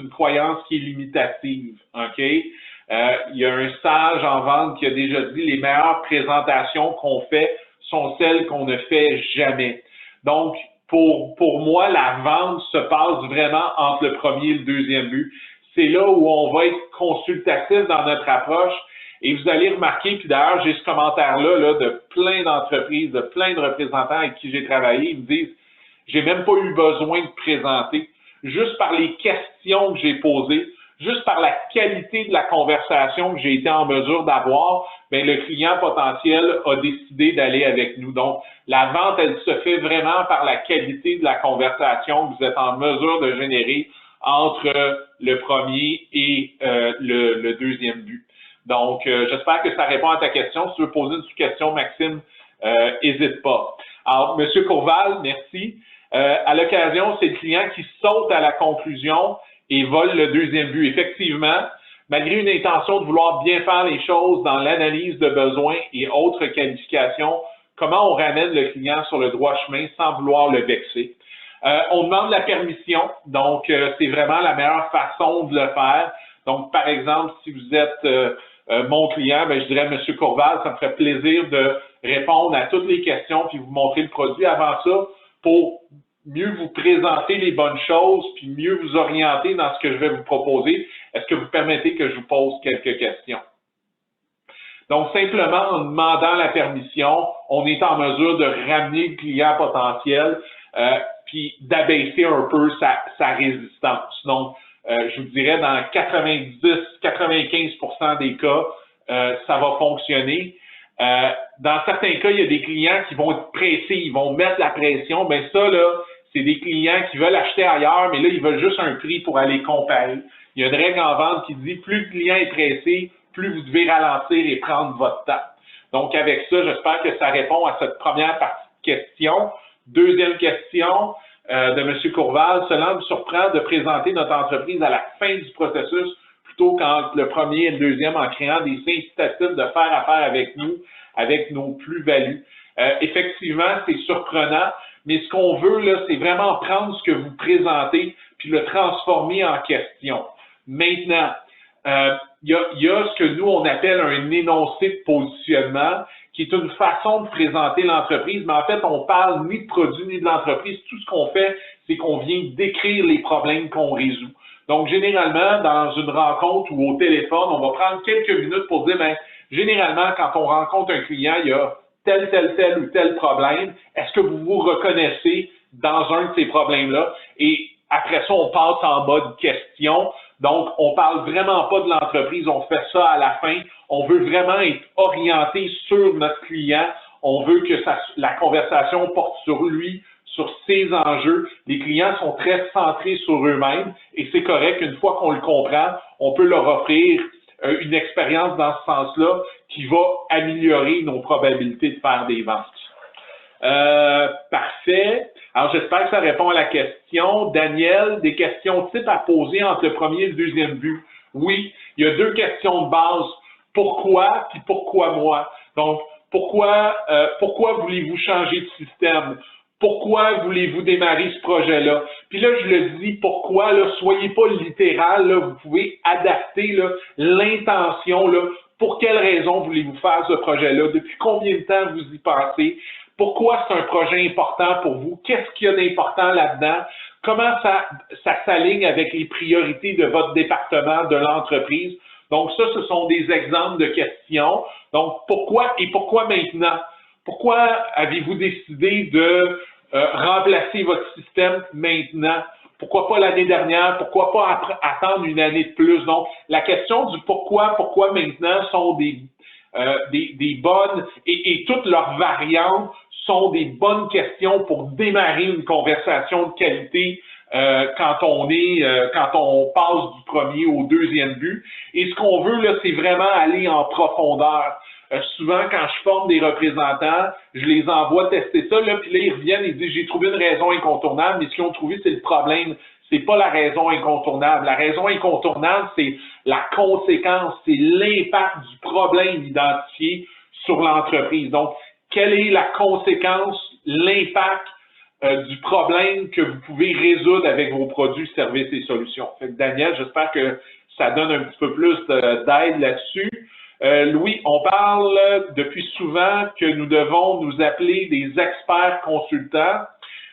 qui est limitative. OK? Il y a un sage en vente qui a déjà dit les meilleures présentations qu'on fait sont celles qu'on ne fait jamais. Donc, pour moi, la vente se passe vraiment entre le premier et le deuxième but. C'est là où on va être consultatif dans notre approche. Et vous allez remarquer, puis d'ailleurs, j'ai ce commentaire-là là, de plein d'entreprises, de plein de représentants avec qui j'ai travaillé, ils me disent, j'ai même pas eu besoin de présenter. Juste par les questions que j'ai posées, juste par la qualité de la conversation que j'ai été en mesure d'avoir, bien, le client potentiel a décidé d'aller avec nous. Donc, la vente, elle se fait vraiment par la qualité de la conversation que vous êtes en mesure de générer entre le premier et le deuxième but. Donc, j'espère que ça répond à ta question. Si tu veux poser une question, Maxime, n'hésite pas. Alors, M. Courval, merci. À l'occasion, c'est le client qui saute à la conclusion et vole le deuxième but. Effectivement, malgré une intention de vouloir bien faire les choses dans l'analyse de besoins et autres qualifications, comment on ramène le client sur le droit chemin sans vouloir le vexer? On demande la permission, donc c'est vraiment la meilleure façon de le faire. Donc, par exemple, si vous êtes mon client, ben, je dirais, M. Courval, ça me ferait plaisir de répondre à toutes les questions puis vous montrer le produit avant ça pour mieux vous présenter les bonnes choses puis mieux vous orienter dans ce que je vais vous proposer. Est-ce que vous permettez que je vous pose quelques questions? Donc, simplement en demandant la permission, on est en mesure de ramener le client potentiel puis d'abaisser un peu sa résistance. Donc, je vous dirais, dans 90-95% des cas, ça va fonctionner. Dans certains cas, il y a des clients qui vont être pressés, ils vont mettre la pression. Bien ça, là, c'est des clients qui veulent acheter ailleurs, mais là, ils veulent juste un prix pour aller comparer. Il y a une règle en vente qui dit, plus le client est pressé, plus vous devez ralentir et prendre votre temps. Donc, avec ça, j'espère que ça répond à cette première partie de question. Deuxième question de M. Courval. Cela me surprend de présenter notre entreprise à la fin du processus plutôt qu'entre le premier et le deuxième en créant des incitatifs de faire affaire avec nous, avec nos plus-values. Effectivement, c'est surprenant, mais ce qu'on veut, là, c'est vraiment prendre ce que vous présentez puis le transformer en question. Maintenant, il y a ce que nous, on appelle un énoncé de positionnement, qui est une façon de présenter l'entreprise, mais en fait, on parle ni de produit ni de l'entreprise. Tout ce qu'on fait, c'est qu'on vient décrire les problèmes qu'on résout. Donc, généralement, dans une rencontre ou au téléphone, on va prendre quelques minutes pour dire, bien, généralement, quand on rencontre un client, il y a tel ou tel problème. Est-ce que vous vous reconnaissez dans un de ces problèmes-là? Et après ça, on passe en mode question. Donc, on parle vraiment pas de l'entreprise, on fait ça à la fin. On veut vraiment être orienté sur notre client. On veut que la conversation porte sur lui, sur ses enjeux. Les clients sont très centrés sur eux-mêmes et c'est correct. Une fois qu'on le comprend, on peut leur offrir une expérience dans ce sens-là qui va améliorer nos probabilités de faire des ventes. Parfait. Alors, j'espère que ça répond à la question. Daniel, des questions types à poser entre le premier et le deuxième but. Oui, il y a 2 questions de base. Pourquoi puis pourquoi moi? Donc, pourquoi voulez-vous changer de système? Pourquoi voulez-vous démarrer ce projet-là? Puis là, je le dis, pourquoi, là, soyez pas littéral, là, vous pouvez adapter l'intention, là, pour quelle raison voulez-vous faire ce projet-là? Depuis combien de temps vous y pensez? Pourquoi c'est un projet important pour vous? Qu'est-ce qu'il y a d'important là-dedans? comment ça s'aligne avec les priorités de votre département, de l'entreprise. Donc, ça, ce sont des exemples de questions. Donc, pourquoi et pourquoi maintenant? Pourquoi avez-vous décidé de remplacer votre système maintenant? Pourquoi pas l'année dernière? Pourquoi pas attendre une année de plus? Donc, la question du pourquoi maintenant sont des bonnes et toutes leurs variantes sont des bonnes questions pour démarrer une conversation de qualité quand on passe du premier au deuxième but. Et ce qu'on veut, là, c'est vraiment aller en profondeur. Souvent, quand je forme des représentants, je les envoie tester ça, là, puis là, ils reviennent et disent « J'ai trouvé une raison incontournable », mais ce qu'ils ont trouvé, c'est le problème. C'est pas la raison incontournable. La raison incontournable, c'est la conséquence, c'est l'impact du problème identifié sur l'entreprise. Donc, quelle est la conséquence, l'impact du problème que vous pouvez résoudre avec vos produits, services et solutions? Fait que Daniel, j'espère que ça donne un petit peu plus d'aide là-dessus. Louis, on parle depuis souvent que nous devons nous appeler des experts consultants,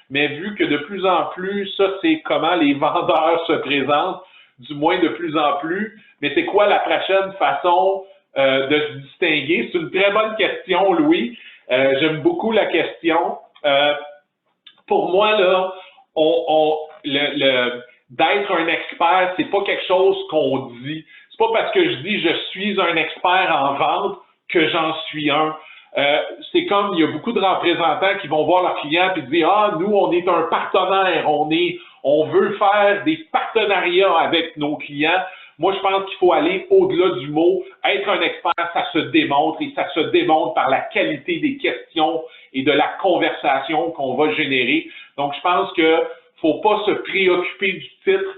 mais vu que de plus en plus, ça c'est comment les vendeurs se présentent, du moins de plus en plus, mais c'est quoi la prochaine façon de se distinguer? C'est une très bonne question, Louis. J'aime beaucoup la question. Pour moi, là, d'être un expert, c'est pas quelque chose qu'on dit. C'est pas parce que je dis je suis un expert en vente que j'en suis un. C'est comme il y a beaucoup de représentants qui vont voir leurs clients et dire ah nous on est un partenaire, on veut faire des partenariats avec nos clients. Moi je pense qu'il faut aller au-delà du mot. Être un expert, ça se démontre et ça se démontre par la qualité des questions et de la conversation qu'on va générer. Donc je pense que faut pas se préoccuper du titre.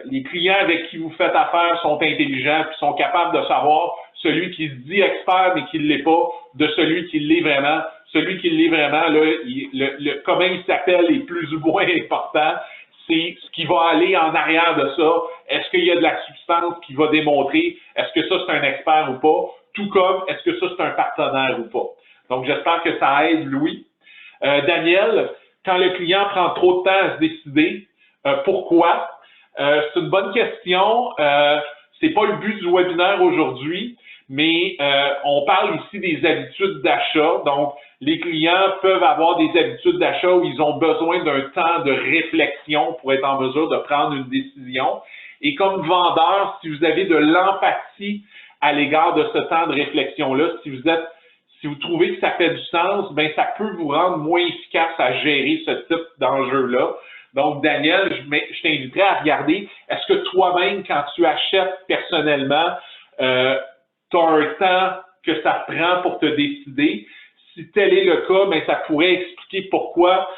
Les clients avec qui vous faites affaire sont intelligents et sont capables de savoir celui qui se dit expert mais qui ne l'est pas, de celui qui l'est vraiment. Celui qui l'est vraiment, là, comment il s'appelle est plus ou moins important. C'est ce qui va aller en arrière de ça. Est-ce qu'il y a de la substance qui va démontrer est-ce que ça c'est un expert ou pas? Tout comme est-ce que ça c'est un partenaire ou pas? Donc j'espère que ça aide Louis. Daniel, quand le client prend trop de temps à se décider, pourquoi? C'est une bonne question. C'est pas le but du webinaire aujourd'hui, mais on parle ici des habitudes d'achat. Donc, les clients peuvent avoir des habitudes d'achat où ils ont besoin d'un temps de réflexion pour être en mesure de prendre une décision. Et comme vendeur, si vous avez de l'empathie à l'égard de ce temps de réflexion-là, si vous trouvez que ça fait du sens, ben ça peut vous rendre moins efficace à gérer ce type d'enjeu-là. Donc, Daniel, je t'inviterais à regarder, est-ce que toi-même, quand tu achètes personnellement, tu as un temps que ça prend pour te décider? Si tel est le cas, ben, ça pourrait expliquer pourquoi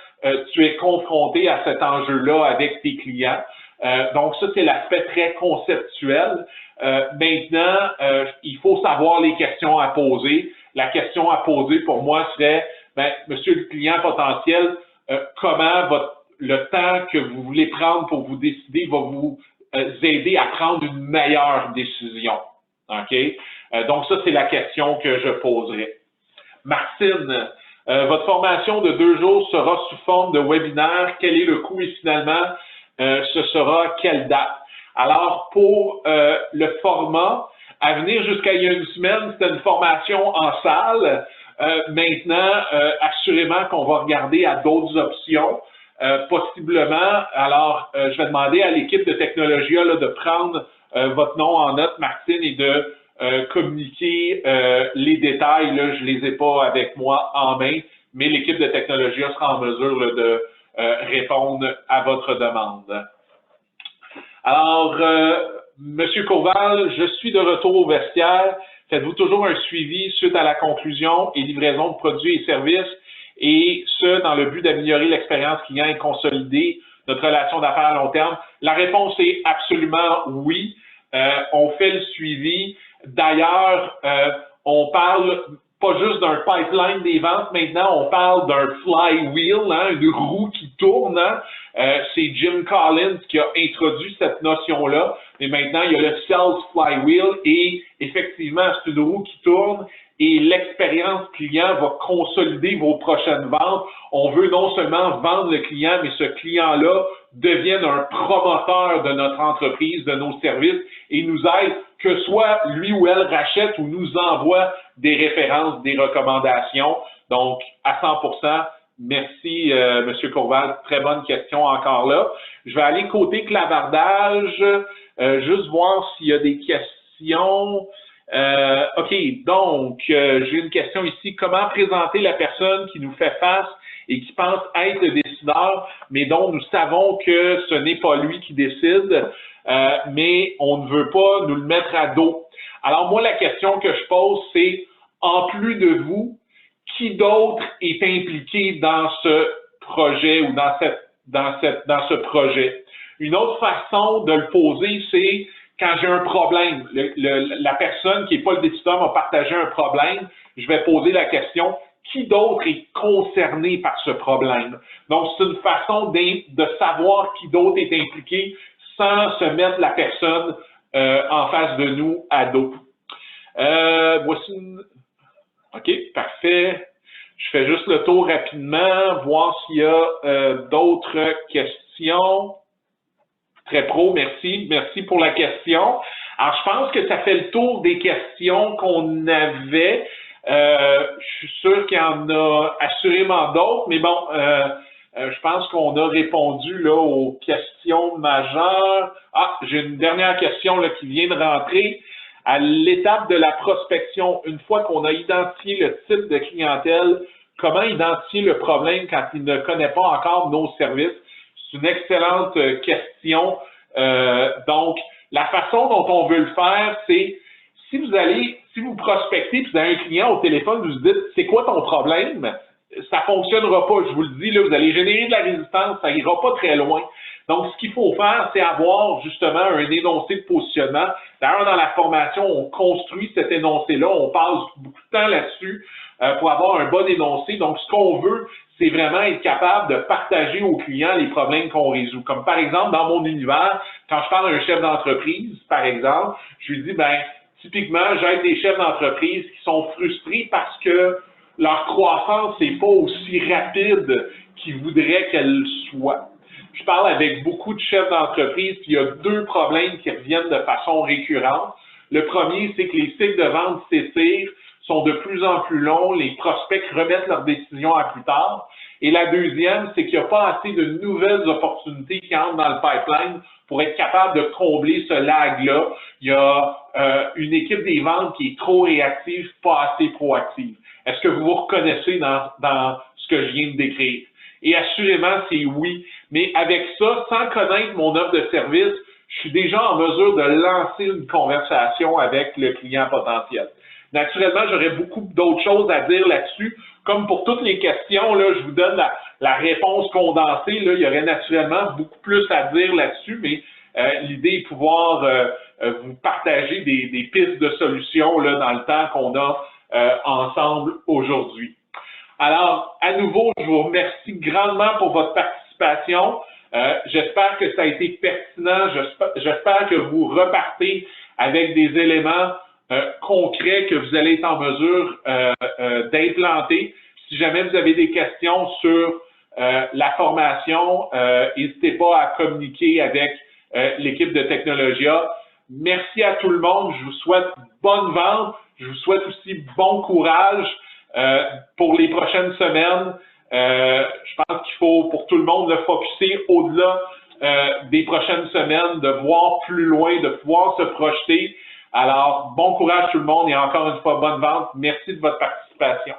tu es confronté à cet enjeu-là avec tes clients. Donc, ça, c'est l'aspect très conceptuel. Maintenant, il faut savoir les questions à poser. La question à poser pour moi serait, ben, monsieur le client potentiel, comment le temps que vous voulez prendre pour vous décider va vous aider à prendre une meilleure décision. OK? Donc, ça, c'est la question que je poserai. Martine, votre formation de 2 jours sera sous forme de webinaire. Quel est le coût et finalement, ce sera à quelle date? Alors, pour le format, à venir jusqu'à il y a une semaine, c'était une formation en salle. Maintenant, assurément qu'on va regarder à d'autres options. Possiblement, alors je vais demander à l'équipe de Technologia là, de prendre votre nom en note, Martine, et de communiquer les détails. Là, je ne les ai pas avec moi en main, mais l'équipe de Technologia sera en mesure là, de répondre à votre demande. Alors, Monsieur Courval, je suis de retour au vestiaire. Faites-vous toujours un suivi suite à la conclusion et livraison de produits et services? Et ce, dans le but d'améliorer l'expérience client et consolider notre relation d'affaires à long terme? La réponse est absolument oui. On fait le suivi. D'ailleurs, on parle pas juste d'un pipeline des ventes maintenant, on parle d'un flywheel, hein, une roue qui tourne. Hein. C'est Jim Collins qui a introduit cette notion-là. Mais maintenant, il y a le sales flywheel et effectivement, c'est une roue qui tourne. et l'expérience client va consolider vos prochaines ventes. On veut non seulement vendre le client, mais ce client-là devienne un promoteur de notre entreprise, de nos services et nous aide, que soit lui ou elle rachète ou nous envoie des références, des recommandations. Donc, à 100%, merci, M. Courval. Très bonne question encore là. Je vais aller côté clavardage, juste voir s'il y a des questions. OK, donc, j'ai une question ici. Comment présenter la personne qui nous fait face et qui pense être le décideur, mais dont nous savons que ce n'est pas lui qui décide, mais on ne veut pas nous le mettre à dos? Alors, moi, la question que je pose, c'est, en plus de vous, qui d'autre est impliqué dans ce projet ou dans ce projet? Une autre façon de le poser, c'est quand j'ai un problème, la personne qui n'est pas le décideur m'a partagé un problème, je vais poser la question, qui d'autre est concerné par ce problème? Donc, c'est une façon de savoir qui d'autre est impliqué sans se mettre la personne en face de nous à dos. Voici une... OK, parfait. Je fais juste le tour rapidement, voir s'il y a d'autres questions. Très pro, merci. Merci pour la question. Alors, je pense que ça fait le tour des questions qu'on avait. Je suis sûr qu'il y en a assurément d'autres, mais bon, je pense qu'on a répondu là aux questions majeures. Ah, j'ai une dernière question là, qui vient de rentrer. À l'étape de la prospection, une fois qu'on a identifié le type de clientèle, comment identifier le problème quand il ne connaît pas encore nos services? C'est une excellente question. Donc, la façon dont on veut le faire, c'est si vous prospectez, puis vous avez un client au téléphone, vous vous dites, c'est quoi ton problème? Ça ne fonctionnera pas, je vous le dis, là, vous allez générer de la résistance, ça n'ira pas très loin. Donc, ce qu'il faut faire, c'est avoir justement un énoncé de positionnement. D'ailleurs, dans la formation, on construit cet énoncé-là, on passe beaucoup de temps là-dessus pour avoir un bon énoncé. Donc, ce qu'on veut, c'est vraiment être capable de partager aux clients les problèmes qu'on résout. Comme par exemple, dans mon univers, quand je parle à un chef d'entreprise, par exemple, je lui dis, ben, typiquement, j'aide des chefs d'entreprise qui sont frustrés parce que leur croissance n'est pas aussi rapide qu'ils voudraient qu'elle soit. Je parle avec beaucoup de chefs d'entreprise, puis il y a deux problèmes qui reviennent de façon récurrente. Le premier, c'est que les cycles de vente s'étirent, sont de plus en plus longs, les prospects remettent leurs décisions à plus tard. Et la deuxième, c'est qu'il n'y a pas assez de nouvelles opportunités qui entrent dans le pipeline pour être capable de combler ce lag-là. Il y a une équipe des ventes qui est trop réactive, pas assez proactive. Est-ce que vous vous reconnaissez dans ce que je viens de décrire? Et assurément, c'est oui. Mais avec ça, sans connaître mon offre de service, je suis déjà en mesure de lancer une conversation avec le client potentiel. Naturellement, j'aurais beaucoup d'autres choses à dire là-dessus. Comme pour toutes les questions, là, je vous donne la réponse condensée. Là, il y aurait naturellement beaucoup plus à dire là-dessus, mais l'idée est de pouvoir vous partager des pistes de solutions là, dans le temps qu'on a ensemble aujourd'hui. Alors, à nouveau, je vous remercie grandement pour votre participation. J'espère que ça a été pertinent. J'espère que vous repartez avec des éléments concrets que vous allez être en mesure d'implanter. Si jamais vous avez des questions sur la formation, n'hésitez pas à communiquer avec l'équipe de Technologia. Merci à tout le monde. Je vous souhaite bonne vente. Je vous souhaite aussi bon courage pour les prochaines semaines. Je pense qu'il faut, pour tout le monde, le focusser au-delà des prochaines semaines, de voir plus loin, de pouvoir se projeter. Alors, bon courage tout le monde et encore une fois, bonne vente. Merci de votre participation.